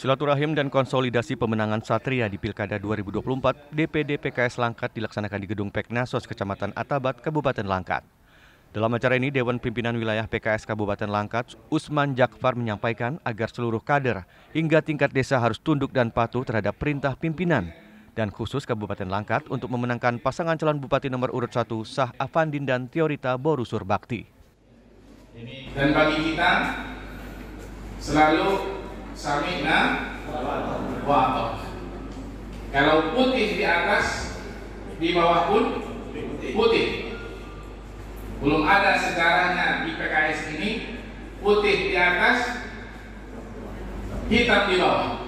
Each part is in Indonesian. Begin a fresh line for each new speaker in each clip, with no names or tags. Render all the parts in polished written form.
Silaturahim dan konsolidasi pemenangan Satria di Pilkada 2024 DPD PKS Langkat dilaksanakan di Gedung Peknasos Kecamatan Atabat, Kabupaten Langkat. Dalam acara ini, Dewan Pimpinan Wilayah PKS Kabupaten Langkat, Usman Jakfar menyampaikan agar seluruh kader hingga tingkat desa harus tunduk dan patuh terhadap perintah pimpinan. Dan khusus Kabupaten Langkat untuk memenangkan pasangan calon Bupati nomor urut 1 Sah Afandin dan Teorita Borusur Bakti.
Dan bagi kita selalu samina wa. Kalau putih di atas, di bawah pun putih. Belum ada sejarahnya di PKS ini putih di atas, hitam di bawah,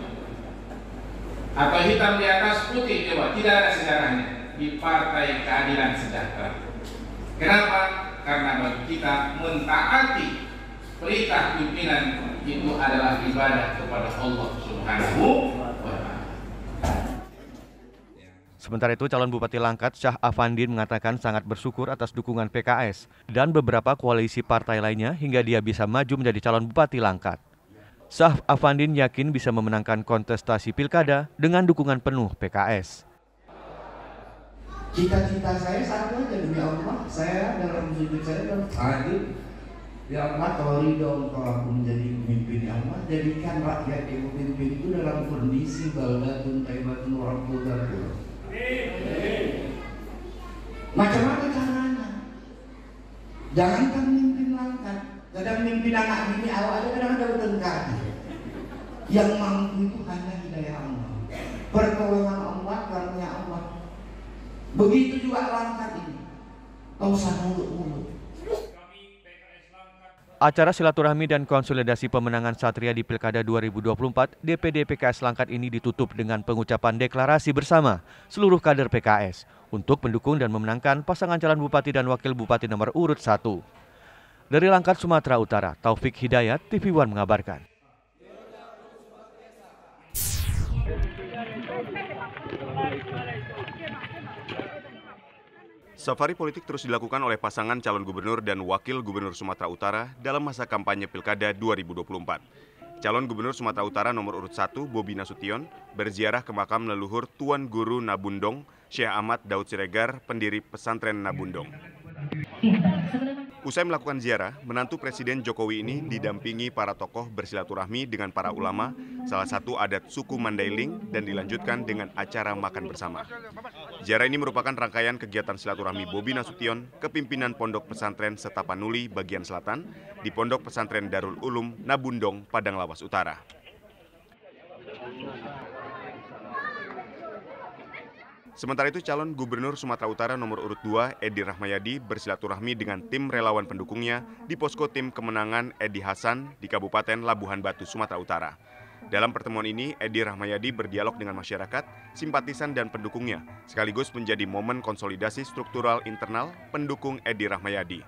atau hitam di atas, putih di bawah. Tidak ada sejarahnya di Partai Keadilan Sejahtera. Kenapa? Karena bagi kita mentaati perintah pimpinan itu adalah ibadah kepada Allah Subhanahu wa Ta'ala.
Sementara itu, calon Bupati Langkat Syah Afandin mengatakan sangat bersyukur atas dukungan PKS dan beberapa koalisi partai lainnya hingga dia bisa maju menjadi calon Bupati Langkat. Syah Afandin yakin bisa memenangkan kontestasi pilkada dengan dukungan penuh PKS.
Cita-cita saya satu aja, demi Allah, saya dalam hidup saya dalam hadir. Ya Allah, kalau ridho engkau aku menjadi pemimpin, ya Allah, jadikan rakyat yang memimpin itu dalam kondisi baldatun taibatun warahmatullahi wabarakatuh. Macam-macam caranya. Jangan kan mimpin Langkat, kadang mimpin anak bini awal ada, kadang ada bertengkar. Yang mampu itu hanya hidayah Allah, pertolongan Allah, karunia Allah. Begitu juga Langkat ini, tak usah mulut-mulut.
Acara silaturahmi dan konsolidasi pemenangan Satria di Pilkada 2024 DPD PKS Langkat ini ditutup dengan pengucapan deklarasi bersama seluruh kader PKS untuk mendukung dan memenangkan pasangan calon Bupati dan Wakil Bupati nomor urut 1. Dari Langkat, Sumatera Utara, Taufik Hidayat, TV One mengabarkan.
Safari politik terus dilakukan oleh pasangan calon gubernur dan wakil gubernur Sumatera Utara dalam masa kampanye Pilkada 2024. Calon gubernur Sumatera Utara nomor urut 1, Bobi Nasution, berziarah ke makam leluhur Tuan Guru Nabundong, Syekh Ahmad Daud Siregar, pendiri pesantren Nabundong. Usai melakukan ziarah, menantu Presiden Jokowi ini didampingi para tokoh bersilaturahmi dengan para ulama, salah satu adat suku Mandailing, dan dilanjutkan dengan acara makan bersama. Ziarah ini merupakan rangkaian kegiatan silaturahmi Bobi Nasution ke pimpinan Pondok Pesantren Setapanuli bagian selatan di Pondok Pesantren Darul Ulum Nabundong, Padang Lawas Utara. Sementara itu, calon gubernur Sumatera Utara nomor urut 2, Edi Rahmayadi, bersilaturahmi dengan tim relawan pendukungnya di posko tim kemenangan Edi Hasan di Kabupaten Labuhan Batu, Sumatera Utara. Dalam pertemuan ini, Edi Rahmayadi berdialog dengan masyarakat, simpatisan dan pendukungnya, sekaligus menjadi momen konsolidasi struktural internal pendukung Edi Rahmayadi.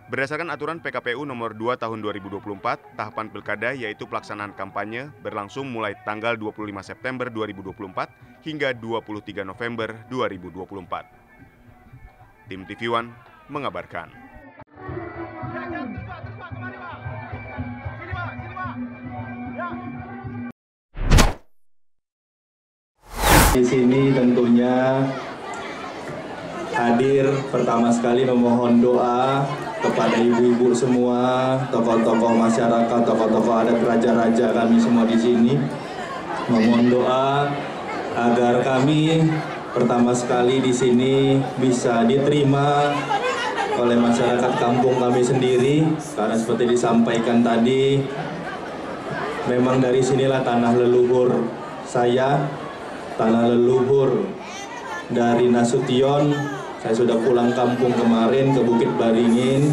Berdasarkan aturan PKPU nomor 2 tahun 2024, tahapan pilkada yaitu pelaksanaan kampanye berlangsung mulai tanggal 25 September 2024 hingga 23 November 2024. Tim TV One mengabarkan.
Di sini tentunya hadir pertama sekali memohon doa kepada ibu-ibu semua, tokoh-tokoh masyarakat, tokoh-tokoh adat, raja-raja kami semua di sini. Memohon doa agar kami pertama sekali di sini bisa diterima oleh masyarakat kampung kami sendiri, karena seperti disampaikan tadi, memang dari sinilah tanah leluhur saya, tanah leluhur dari Nasution. Saya sudah pulang kampung kemarin ke Bukit Baringin.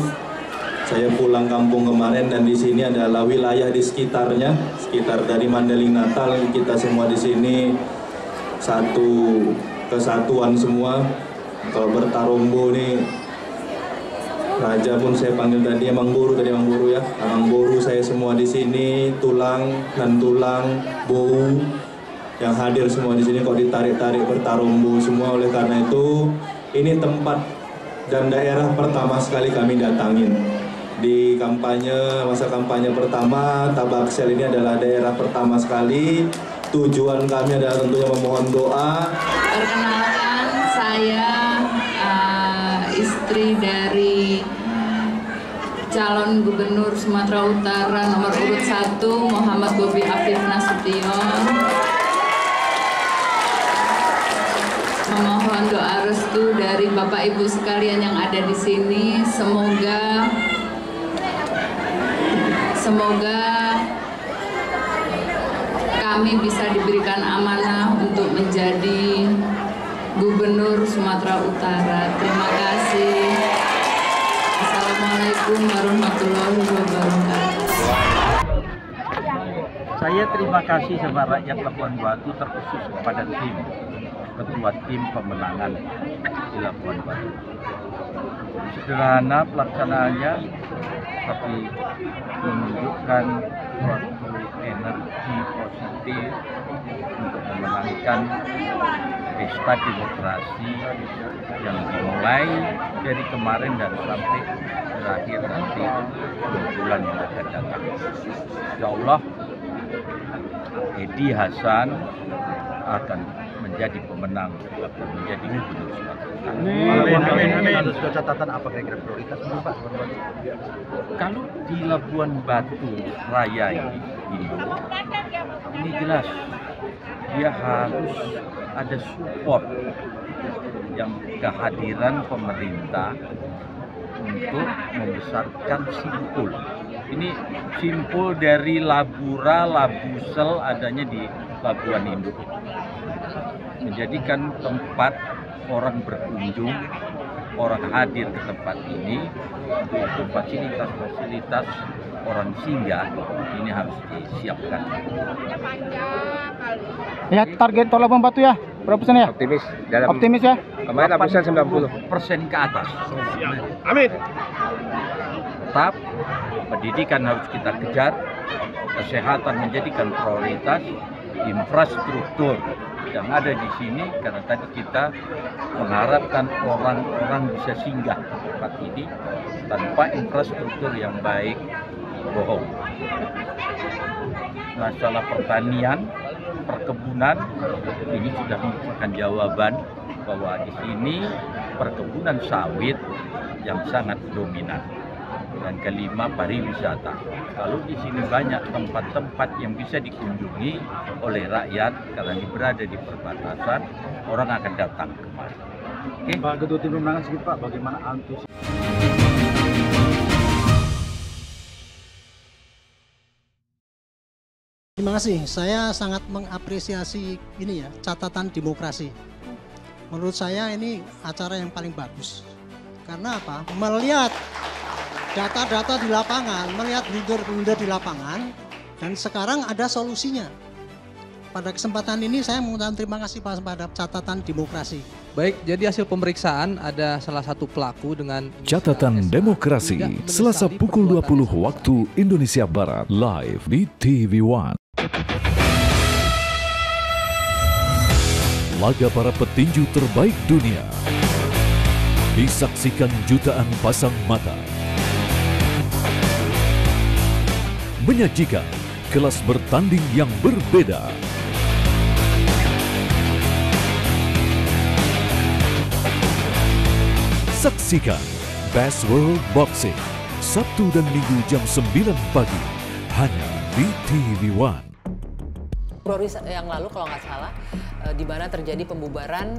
Saya pulang kampung kemarin dan di sini adalah wilayah di sekitarnya, sekitar dari Mandailing Natal, kita semua di sini satu kesatuan semua. Kalau bertarumbo nih, raja pun saya panggil tadi Emang Boru ya. Emang Boru saya semua di sini, tulang dan tulang, bau yang hadir semua di sini kok ditarik-tarik bertarumbo semua. Oleh karena itu, ini tempat dan daerah pertama sekali kami datangin. di masa kampanye pertama. Tabaksel ini adalah daerah pertama sekali. Tujuan kami adalah tentunya memohon doa.
Perkenalkan, saya istri dari calon Gubernur Sumatera Utara nomor urut 1 Muhammad Bobi Afif Nasution. Memohon doa restu dari Bapak Ibu sekalian yang ada di sini. Semoga kami bisa diberikan amanah untuk menjadi Gubernur Sumatera Utara. Terima kasih. Assalamualaikum warahmatullahi wabarakatuh.
Saya terima kasih sama rakyat Labuan Batu, terkhusus kepada ketua tim pemenangan di Labuan Batu. Sederhana pelaksanaannya, tapi menunjukkan suatu energi positif untuk memenangkan pesta demokrasi yang dimulai dari kemarin dan sampai berakhir nanti 2 bulan yang akan datang. Insya Allah Edi Hasan akan menjadi pemenang, akan menjadi Gubernur Sumatera Utara.
Amin. Ada catatan apa kira-kira prioritas Pak?
Kalau di Labuan Batu Raya ini jelas dia harus ada support yang kehadiran pemerintah untuk membesarkan Simpul. Ini Simpul dari Labura, Labusel adanya di Labuan Induk. Menjadikan tempat orang berkunjung, orang hadir ke tempat ini untuk fasilitas orang singgah ini harus disiapkan.
Ya, target Tol Labuan Batu ya, berapa persen ya? Optimis ya?
Kemarin persen 90% ke atas.
Amin.
Tetap pendidikan harus kita kejar, kesehatan menjadikan prioritas, infrastruktur yang ada di sini, karena tadi kita mengharapkan orang-orang bisa singgah ke tempat ini. Tanpa infrastruktur yang baik, bohong. Masalah pertanian, perkebunan, ini sudah merupakan jawaban bahwa di sini perkebunan sawit yang sangat dominan. Dan kelima, pariwisata. Kalau di sini banyak tempat-tempat yang bisa dikunjungi oleh rakyat karena ini berada di perbatasan, orang akan datang kemari. Oke?
Pak Ketua Tim Pemenangan sedikit Pak, bagaimana antusias?
Terima kasih. Saya sangat mengapresiasi ini ya, catatan demokrasi. Menurut saya ini acara yang paling bagus. Karena apa? Melihat data-data di lapangan, melihat blunder-blunder di lapangan, dan sekarang ada solusinya. Pada kesempatan ini saya mengucapkan terima kasih pada catatan demokrasi.
Baik, jadi hasil pemeriksaan ada salah satu pelaku dengan
Catatan Demokrasi, Selasa pukul 20 waktu Indonesia Barat, live di TV One. Laga para petinju terbaik dunia disaksikan jutaan pasang mata. Menyajikan kelas bertanding yang berbeda. Saksikan Best World Boxing Sabtu dan Minggu jam 9 pagi hanya di TV One.
Februari yang lalu kalau nggak salah, di mana terjadi pembubaran.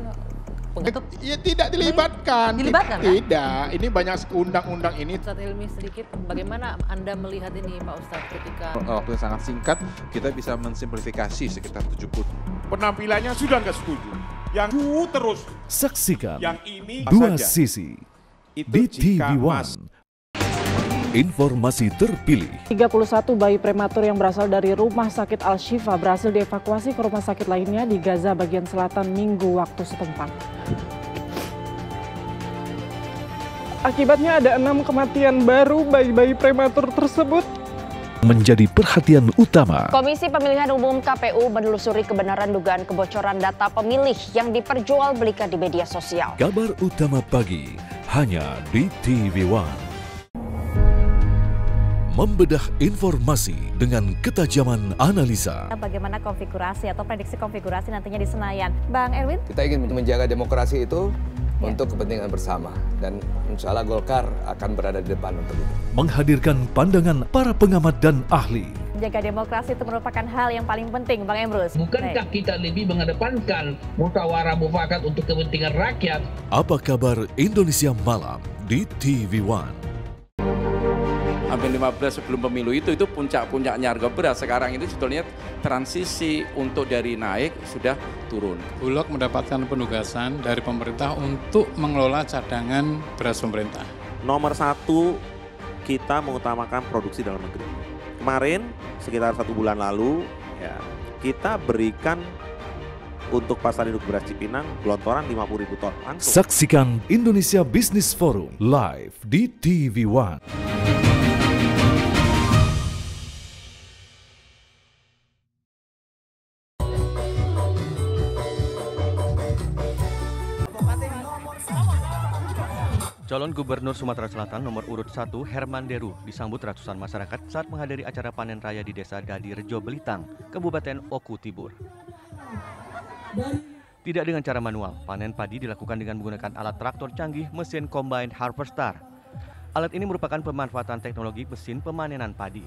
Ya tidak dilibatkan.
Dilibatkan kan?
Tidak, ini banyak undang-undang ini.
Ustadz Ilmi sedikit, bagaimana Anda melihat ini Pak Ustadz ketika
waktu yang sangat singkat kita bisa mensimplifikasi sekitar 70.
Penampilannya sudah nggak setuju. Yang terus.
Saksikan
yang ini
dua
saja.
sisi di TV One. Informasi terpilih.
31 bayi prematur yang berasal dari Rumah Sakit Al-Shifa berhasil dievakuasi ke rumah sakit lainnya di Gaza bagian selatan Minggu waktu setempat. Akibatnya ada 6 kematian baru bayi-bayi prematur tersebut.
Menjadi perhatian utama.
Komisi Pemilihan Umum KPU menelusuri kebenaran dugaan kebocoran data pemilih yang diperjualbelikan di media sosial.
Kabar utama pagi hanya di TV One. membedah informasi dengan ketajaman analisa.
Bagaimana konfigurasi atau prediksi konfigurasi nantinya di Senayan, Bang Erwin?
Kita ingin menjaga demokrasi itu untuk kepentingan bersama, dan insya Allah Golkar akan berada di depan untuk itu.
Menghadirkan pandangan para pengamat dan ahli.
Menjaga demokrasi itu merupakan hal yang paling penting, Bang Emrus.
Bukankah kita lebih mengedepankan musyawarah mufakat untuk kepentingan rakyat?
Apa kabar Indonesia Malam di TV One?
Hampir 15 sebelum pemilu itu puncak-puncaknya harga beras. Sekarang ini sebetulnya transisi untuk dari naik sudah turun.
Bulog mendapatkan penugasan dari pemerintah untuk mengelola cadangan beras pemerintah.
Nomor 1, kita mengutamakan produksi dalam negeri. Kemarin sekitar 1 bulan lalu ya, kita berikan untuk pasar induk beras Cipinang gelontoran 50.000 ton langsung.
Saksikan Indonesia Business Forum live di TV One.
Calon Gubernur Sumatera Selatan nomor urut 1 Herman Deru disambut ratusan masyarakat saat menghadiri acara panen raya di Desa Dadi Rejo Belitang, Kabupaten Oku Tibur. Tidak dengan cara manual, panen padi dilakukan dengan menggunakan alat traktor canggih mesin combine harvester. Alat ini merupakan pemanfaatan teknologi mesin pemanenan padi.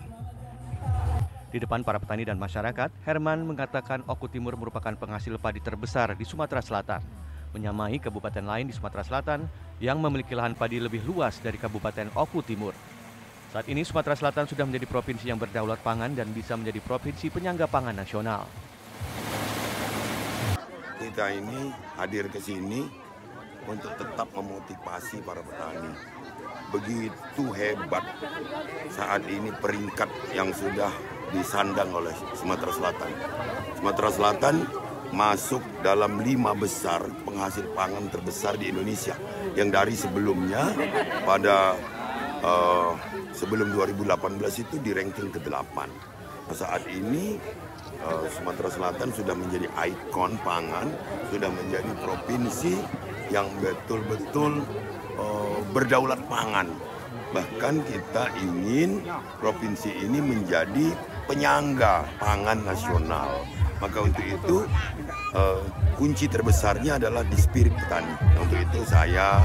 Di depan para petani dan masyarakat, Herman mengatakan Oku Timur merupakan penghasil padi terbesar di Sumatera Selatan, menyamai kabupaten lain di Sumatera Selatan yang memiliki lahan padi lebih luas dari Kabupaten Oku Timur. Saat ini Sumatera Selatan sudah menjadi provinsi yang berdaulat pangan dan bisa menjadi provinsi penyangga pangan nasional.
Kita ini hadir ke sini untuk tetap memotivasi para petani. Begitu hebat saat ini peringkat yang sudah disandang oleh Sumatera Selatan. Sumatera Selatan masuk dalam 5 besar penghasil pangan terbesar di Indonesia, yang dari sebelumnya pada sebelum 2018 itu di ranking ke-8. Saat ini Sumatera Selatan sudah menjadi ikon pangan, sudah menjadi provinsi yang betul-betul berdaulat pangan. Bahkan kita ingin provinsi ini menjadi penyangga pangan nasional. Maka untuk itu kunci terbesarnya adalah di spirit petani. Untuk itu saya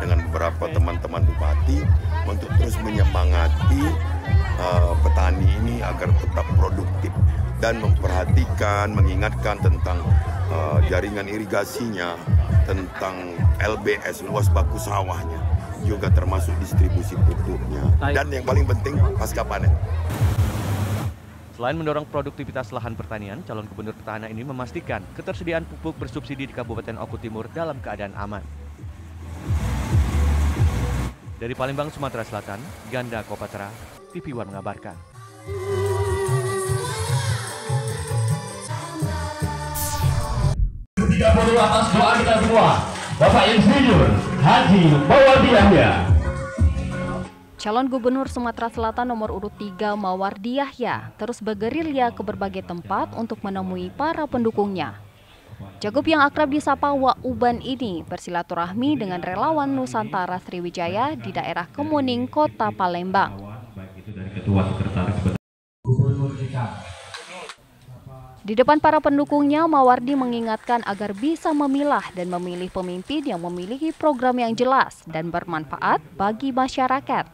dengan beberapa teman-teman bupati untuk terus menyemangati petani ini agar tetap produktif dan memperhatikan, mengingatkan tentang jaringan irigasinya, tentang LBS, luas baku sawahnya, juga termasuk distribusi pupuknya. Dan yang paling penting pasca panen.
Selain mendorong produktivitas lahan pertanian, calon gubernur petahana ini memastikan ketersediaan pupuk bersubsidi di Kabupaten Oku Timur dalam keadaan aman. Dari Palembang, Sumatera Selatan, Ganda Kopatra, TV One mengabarkan.
Atas doa kita semua, Bapak Insinyur Haji Mawardi Yahya.
Calon Gubernur Sumatera Selatan nomor urut 3 Mawardi Yahya terus bergerilya ke berbagai tempat untuk menemui para pendukungnya. Cagup yang akrab disapa Wak Uban ini bersilaturahmi dengan relawan Nusantara Sriwijaya di daerah Kemuning, Kota Palembang. Di depan para pendukungnya, Mawardi mengingatkan agar bisa memilah dan memilih pemimpin yang memiliki program yang jelas dan bermanfaat bagi masyarakat.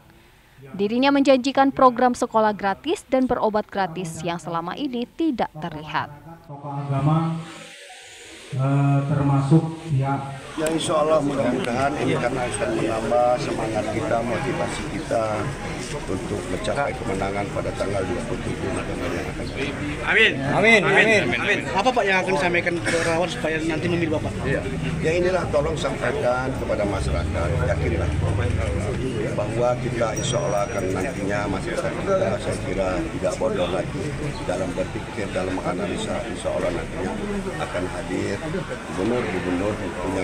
Dirinya menjanjikan program sekolah gratis dan berobat gratis yang selama ini tidak terlihat.
Tokoh agama termasuk pihak
Ya insya Allah mudah-mudahan ini karena akan menambah semangat kita, motivasi kita untuk mencapai kemenangan pada tanggal 27 November yang akan datang.
Amin. Amin. Amin. Amin. Apa Pak yang akan disampaikan ke relawan supaya nanti memilih Bapak?
Ya inilah tolong sampaikan kepada masyarakat, yakinlah bahwa kita insya Allah akan nantinya masyarakat kita saya kira tidak bodoh lagi dalam berpikir, dalam menganalisa, insya Allah nantinya akan hadir gubernur-gubernur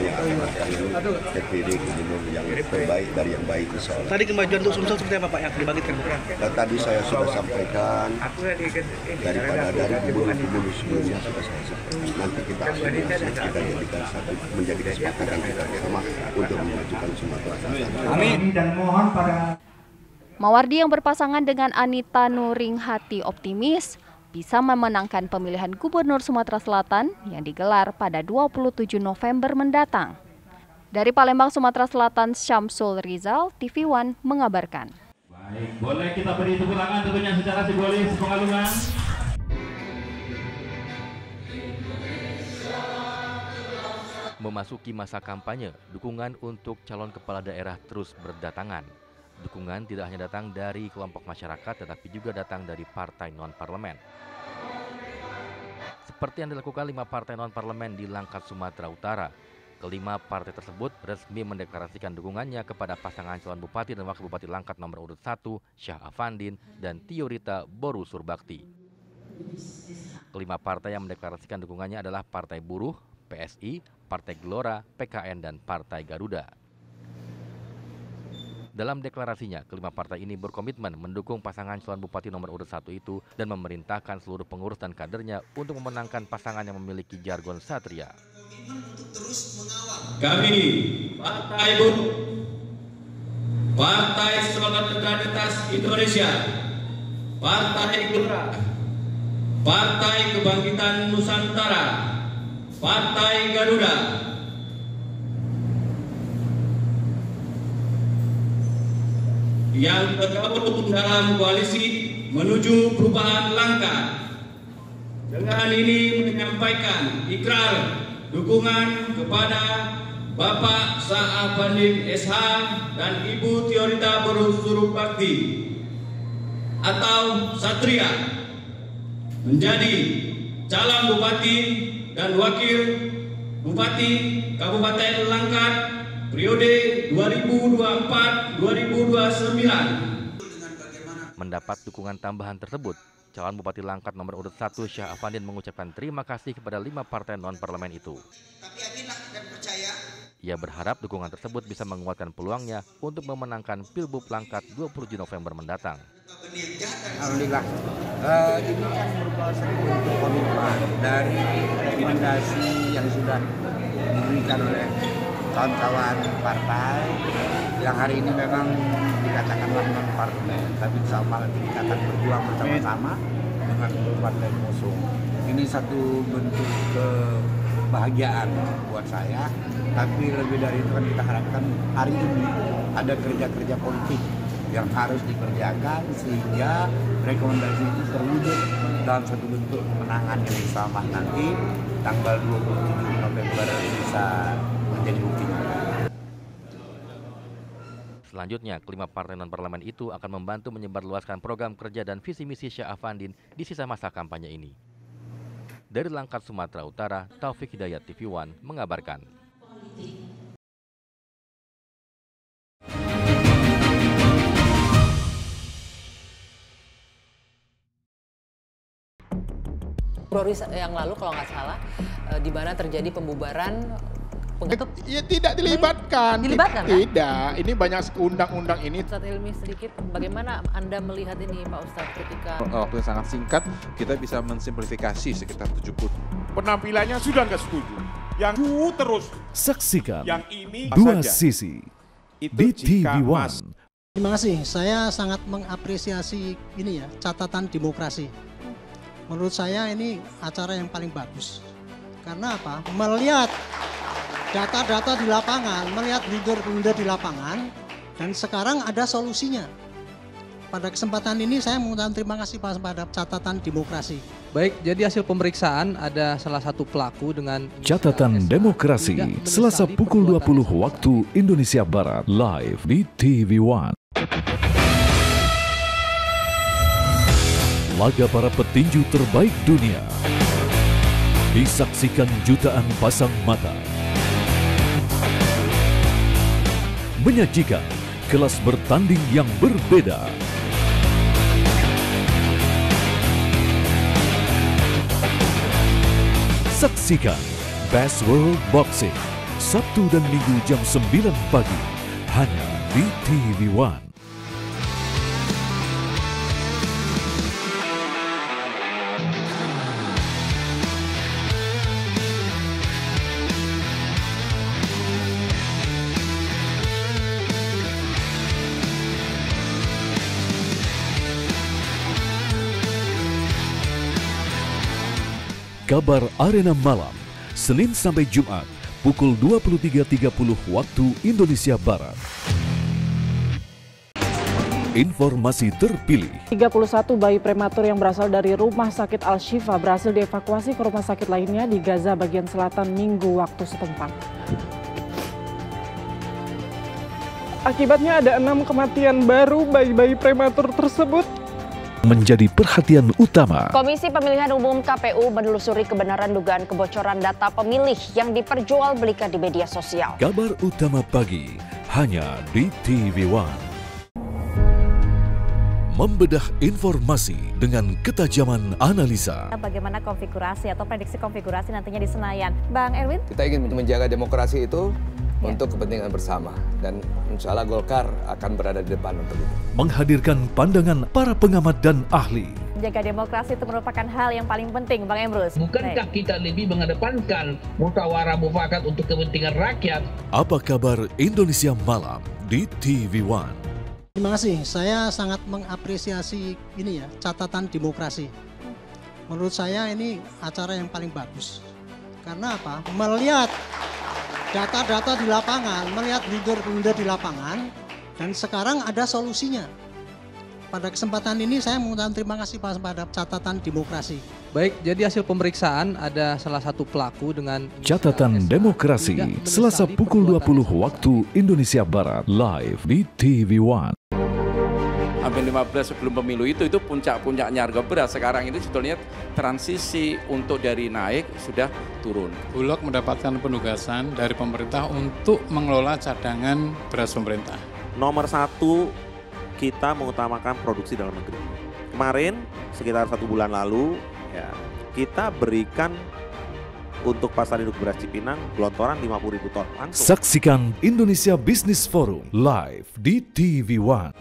yang akan datang ini terpilih gubernur yang terbaik dari yang baik insya Allah.
Tadi kemajuan untuk Sumsel seperti apa Pak yang dibagikan?
Dan tadi saya sudah sampaikan dari gubernur-gubernur sebelumnya sudah saya sampaikan. Nanti kita jadikan satu menjadi kesepakatan kita bersama untuk memajukan Sumatera Selatan.
Amin. Dan mohon pada
Mawardi yang berpasangan dengan Anita Nuringhati optimis bisa memenangkan pemilihan Gubernur Sumatera Selatan yang digelar pada 27 November mendatang. Dari Palembang, Sumatera Selatan, Syamsul Rizal, TV One mengabarkan.
Baik, boleh kita beri tepuk tangan tentunya secara simbolis pengalungan.
Memasuki masa kampanye, dukungan untuk calon kepala daerah terus berdatangan. Dukungan tidak hanya datang dari kelompok masyarakat, tetapi juga datang dari partai non-parlemen. Seperti yang dilakukan 5 partai non-parlemen di Langkat, Sumatera Utara. Kelima partai tersebut resmi mendeklarasikan dukungannya kepada pasangan calon Bupati dan Wakil Bupati Langkat nomor urut 1, Syah Afandin, dan Tiorita Boru Surbakti. Kelima partai yang mendeklarasikan dukungannya adalah Partai Buruh, PSI, Partai Gelora, PKN, dan Partai Garuda. Dalam deklarasinya, kelima partai ini berkomitmen mendukung pasangan calon Bupati nomor urut 1 itu dan memerintahkan seluruh pengurus dan kadernya untuk memenangkan pasangan yang memiliki jargon satria.
Kami, Partai Buruh, Partai Solidaritas Indonesia, Partai Gelora, Partai Kebangkitan Nusantara, Partai Garuda, yang tergabung dalam koalisi menuju perubahan Langkat. Dengan ini menyampaikan ikrar dukungan kepada Bapak Syah Afandin SH dan Ibu Tiorita Boru Surbakti atau Satria menjadi calon Bupati dan Wakil Bupati Kabupaten Langkat periode 2024-2029.
Mendapat dukungan tambahan tersebut, calon Bupati Langkat nomor urut 1 Syah Afandin mengucapkan terima kasih kepada 5 partai non-parlemen itu. Ia berharap dukungan tersebut bisa menguatkan peluangnya untuk memenangkan Pilbub Langkat 27 November mendatang.
Alhamdulillah, ini kan merupakan satu bentuk komitmen dari rekomendasi yang sudah diberikan oleh kawan-kawan partai yang hari ini memang dikatakanlah non-parlemen, tapi sama nanti kita akan berjuang bersama-sama dengan partai pengusung. Ini satu bentuk kebahagiaan buat saya, tapi lebih dari itu kan kita harapkan hari ini ada kerja-kerja politik yang harus dikerjakan sehingga rekomendasi itu terwujud dalam satu bentuk kemenangan yang sama nanti tanggal 27 November bisa menjadi buktinya.
Selanjutnya, kelima partai non-parlemen itu akan membantu menyebarluaskan program kerja dan visi misi Syah Afandin di sisa masa kampanye ini. Dari Langkat, Sumatera Utara, Taufik Hidayat, TV One mengabarkan.
Februari yang lalu kalau nggak salah, di mana terjadi pembubaran.
Ya tidak dilibatkan.
Dilibatkan kan?
Tidak, ini banyak undang-undang ini.
Ustadz Hilmi sedikit, bagaimana Anda melihat ini Pak Ustadz ketika
waktu yang sangat singkat kita bisa mensimplifikasi sekitar 70.
Penampilannya sudah nggak setuju. Yang terus.
Saksikan
yang ini
dua
saja.
sisi
Itu
di TV One.
Terima kasih, saya sangat mengapresiasi ini ya, catatan demokrasi. Menurut saya ini acara yang paling bagus. Karena apa? Melihat data-data di lapangan, melihat leader-leader di lapangan, dan sekarang ada solusinya. Pada kesempatan ini saya mengucapkan terima kasih pada catatan demokrasi.
Baik, jadi hasil pemeriksaan ada salah satu pelaku dengan
Catatan Demokrasi, Selasa pukul 20 waktu Indonesia Barat, live di TV One. Laga para petinju terbaik dunia disaksikan jutaan pasang mata. Menyajikan kelas bertanding yang berbeda. Saksikan Best World Boxing Sabtu dan Minggu jam 9 pagi hanya di TV One. Kabar Arena Malam, Senin sampai Jumat, pukul 23.30 waktu Indonesia Barat. Informasi terpilih.
31 bayi prematur yang berasal dari Rumah Sakit Al-Shifa berhasil dievakuasi ke rumah sakit lainnya di Gaza bagian selatan Minggu waktu setempat. Akibatnya ada 6 kematian baru bayi-bayi prematur tersebut.
Menjadi perhatian utama.
Komisi Pemilihan Umum KPU menelusuri kebenaran dugaan kebocoran data pemilih yang diperjualbelikan di media sosial.
Kabar utama pagi hanya di TV One. Membedah informasi dengan ketajaman analisa.
Bagaimana konfigurasi atau prediksi konfigurasi nantinya di Senayan, Bang Erwin?
Kita ingin menjaga demokrasi itu untuk kepentingan bersama, dan insya Allah Golkar akan berada di depan untuk itu.
Menghadirkan pandangan para pengamat dan ahli.
Menjaga demokrasi itu merupakan hal yang paling penting, Bang Emrus.
Bukankah kita lebih mengedepankan musyawarah mufakat untuk kepentingan rakyat?
Apa kabar Indonesia Malam di TV One?
Terima kasih, saya sangat mengapresiasi ini ya, catatan demokrasi. Menurut saya ini acara yang paling bagus. Karena apa? Melihat data-data di lapangan, melihat blunder-blunder di lapangan, dan sekarang ada solusinya. Pada kesempatan ini saya mengucapkan terima kasih pada catatan demokrasi.
Baik, jadi hasil pemeriksaan ada salah satu pelaku dengan
Catatan Demokrasi, Selasa pukul 20 waktu Indonesia Barat, live di TV One.
Hampir 15 sebelum pemilu itu puncak-puncaknya harga beras. Sekarang ini sebetulnya transisi untuk dari naik sudah turun.
Bulog mendapatkan penugasan dari pemerintah untuk mengelola cadangan beras pemerintah.
Nomor 1, kita mengutamakan produksi dalam negeri. Kemarin sekitar 1 bulan lalu ya, kita berikan untuk pasar induk beras Cipinang gelontoran 50.000 ton langsung.
Saksikan Indonesia Business Forum live di TV One.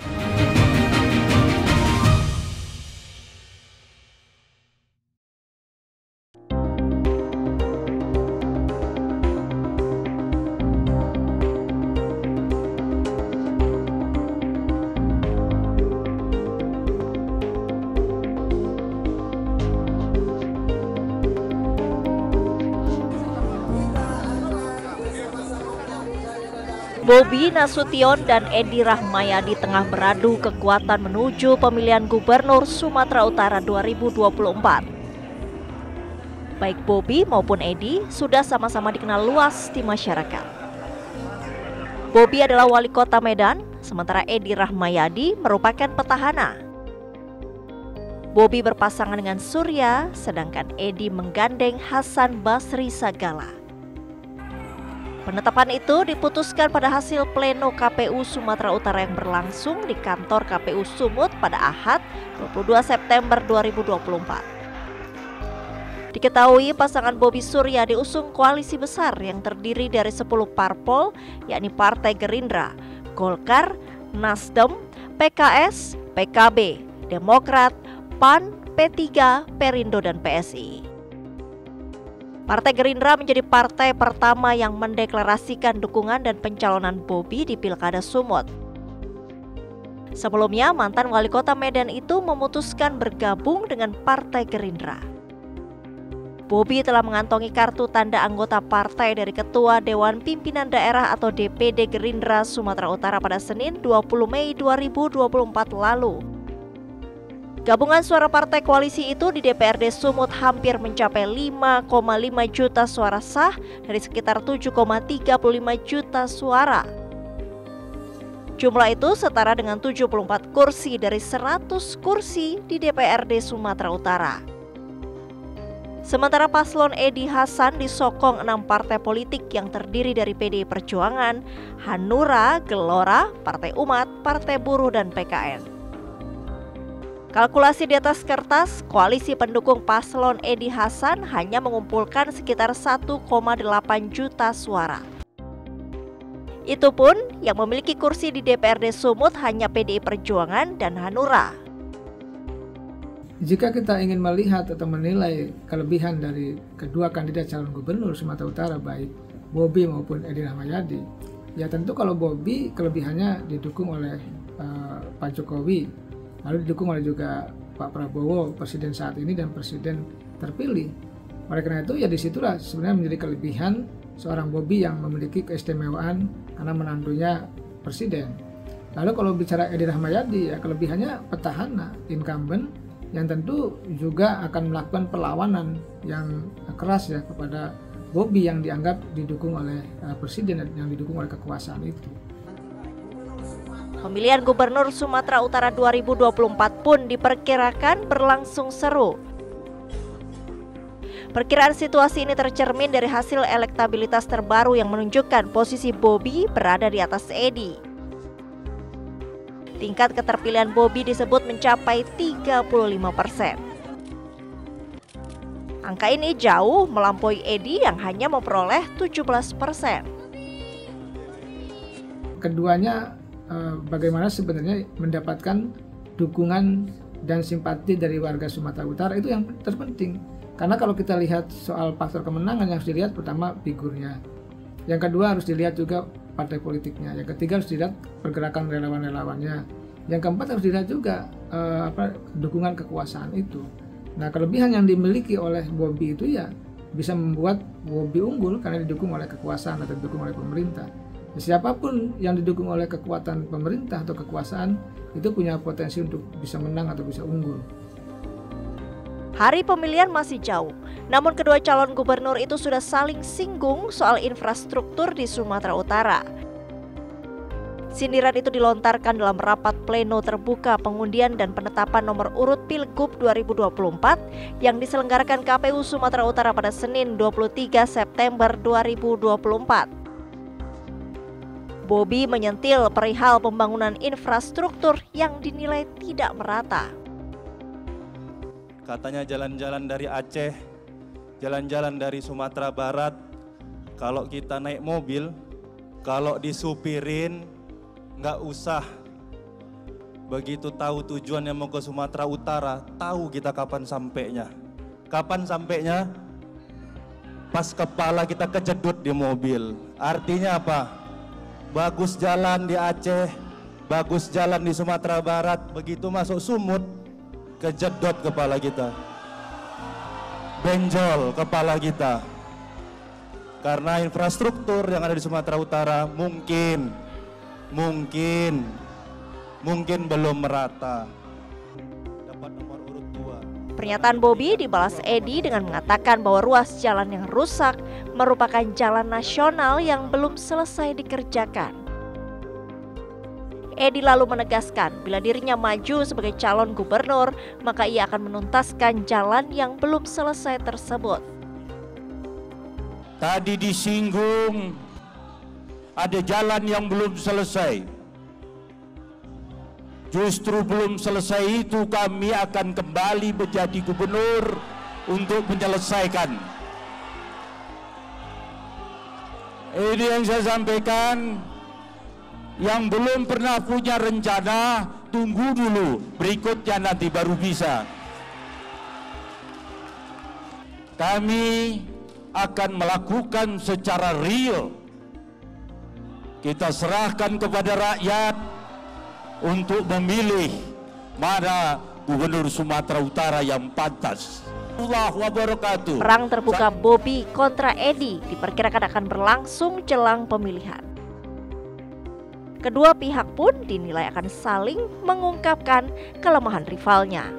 Bobi Nasution dan Edi Rahmayadi tengah beradu kekuatan menuju pemilihan Gubernur Sumatera Utara 2024. Baik Bobi maupun Edi sudah sama-sama dikenal luas di masyarakat. Bobi adalah wali kota Medan, sementara Edi Rahmayadi merupakan petahana. Bobi berpasangan dengan Surya, sedangkan Edi menggandeng Hasan Basri Sagala. Penetapan itu diputuskan pada hasil pleno KPU Sumatera Utara yang berlangsung di kantor KPU Sumut pada Ahad 22 September 2024. Diketahui pasangan Bobi Surya diusung koalisi besar yang terdiri dari 10 parpol, yakni Partai Gerindra, Golkar, Nasdem, PKS, PKB, Demokrat, PAN, P3, Perindo, dan PSI. Partai Gerindra menjadi partai pertama yang mendeklarasikan dukungan dan pencalonan Bobi di Pilkada Sumut. Sebelumnya, mantan wali kota Medan itu memutuskan bergabung dengan Partai Gerindra. Bobi telah mengantongi kartu tanda anggota partai dari Ketua Dewan Pimpinan Daerah atau DPD Gerindra Sumatera Utara pada Senin 20 Mei 2024 lalu. Gabungan suara partai koalisi itu di DPRD Sumut hampir mencapai 5,5 juta suara sah dari sekitar 7,35 juta suara. Jumlah itu setara dengan 74 kursi dari 100 kursi di DPRD Sumatera Utara. Sementara paslon Edi Hasan disokong 6 partai politik yang terdiri dari PDI Perjuangan, Hanura, Gelora, Partai Umat, Partai Buruh, dan PKN. Kalkulasi di atas kertas, koalisi pendukung paslon Edi Hasan hanya mengumpulkan sekitar 1,8 juta suara. Itu pun yang memiliki kursi di DPRD Sumut hanya PDI Perjuangan dan Hanura.
Jika kita ingin melihat atau menilai kelebihan dari kedua kandidat calon gubernur Sumatera Utara, baik Bobi maupun Edi Rahmayadi, ya tentu kalau Bobi kelebihannya didukung oleh Pak Jokowi, lalu didukung oleh juga Pak Prabowo, presiden saat ini dan presiden terpilih. Oleh karena itu ya disitulah sebenarnya menjadi kelebihan seorang Bobi yang memiliki keistimewaan karena menantunya presiden. Lalu kalau bicara Edi Rahmayadi ya kelebihannya petahana, incumbent yang tentu juga akan melakukan perlawanan yang keras ya kepada Bobi yang dianggap didukung oleh presiden dan yang didukung oleh kekuasaan itu.
Pemilihan Gubernur Sumatera Utara 2024 pun diperkirakan berlangsung seru. Perkiraan situasi ini tercermin dari hasil elektabilitas terbaru yang menunjukkan posisi Bobi berada di atas Edi. Tingkat keterpilihan Bobi disebut mencapai 35%. Angka ini jauh melampaui Edi yang hanya memperoleh 17%.
Keduanya bagaimana sebenarnya mendapatkan dukungan dan simpati dari warga Sumatera Utara itu yang terpenting. Karena kalau kita lihat soal faktor kemenangan yang harus dilihat pertama figurnya. Yang kedua harus dilihat juga partai politiknya. Yang ketiga harus dilihat pergerakan relawan-relawannya. Yang keempat harus dilihat juga dukungan kekuasaan itu. Nah kelebihan yang dimiliki oleh Bobi itu ya bisa membuat Bobi unggul karena didukung oleh kekuasaan atau didukung oleh pemerintah. Siapapun yang didukung oleh kekuatan pemerintah atau kekuasaan itu punya potensi untuk bisa menang atau bisa unggul.
Hari pemilihan masih jauh, namun kedua calon gubernur itu sudah saling singgung soal infrastruktur di Sumatera Utara. Sindiran itu dilontarkan dalam rapat pleno terbuka pengundian dan penetapan nomor urut Pilgub 2024 yang diselenggarakan KPU Sumatera Utara pada Senin 23 September 2024. Bobi menyentil perihal pembangunan infrastruktur yang dinilai tidak merata.
Katanya jalan-jalan dari Aceh, jalan-jalan dari Sumatera Barat, kalau kita naik mobil, kalau disupirin, nggak usah begitu tahu tujuannya mau ke Sumatera Utara, tahu kita kapan sampainya. Kapan sampainya? Pas kepala kita kejedut di mobil. Artinya apa? Bagus jalan di Aceh, bagus jalan di Sumatera Barat, begitu masuk Sumut, kejedot kepala kita, benjol kepala kita, karena infrastruktur yang ada di Sumatera Utara mungkin belum merata. Dapat nomor urut 2.
Pernyataan Bobi dibalas Edi dengan mengatakan bahwa ruas jalan yang rusak merupakan jalan nasional yang belum selesai dikerjakan. Edi lalu menegaskan bila dirinya maju sebagai calon gubernur, maka ia akan menuntaskan jalan yang belum selesai tersebut.
Tadi disinggung ada jalan yang belum selesai. Justru belum selesai itu kami akan kembali menjadi gubernur untuk menyelesaikan. Ini yang saya sampaikan. Yang belum pernah punya rencana, tunggu dulu, berikutnya nanti baru bisa. Kami akan melakukan secara real. Kita serahkan kepada rakyat untuk memilih mana gubernur Sumatera Utara yang pantas. Allahu wabarakatuh.
Perang terbuka Bobi kontra Edi diperkirakan akan berlangsung jelang pemilihan. Kedua pihak pun dinilai akan saling mengungkapkan kelemahan rivalnya.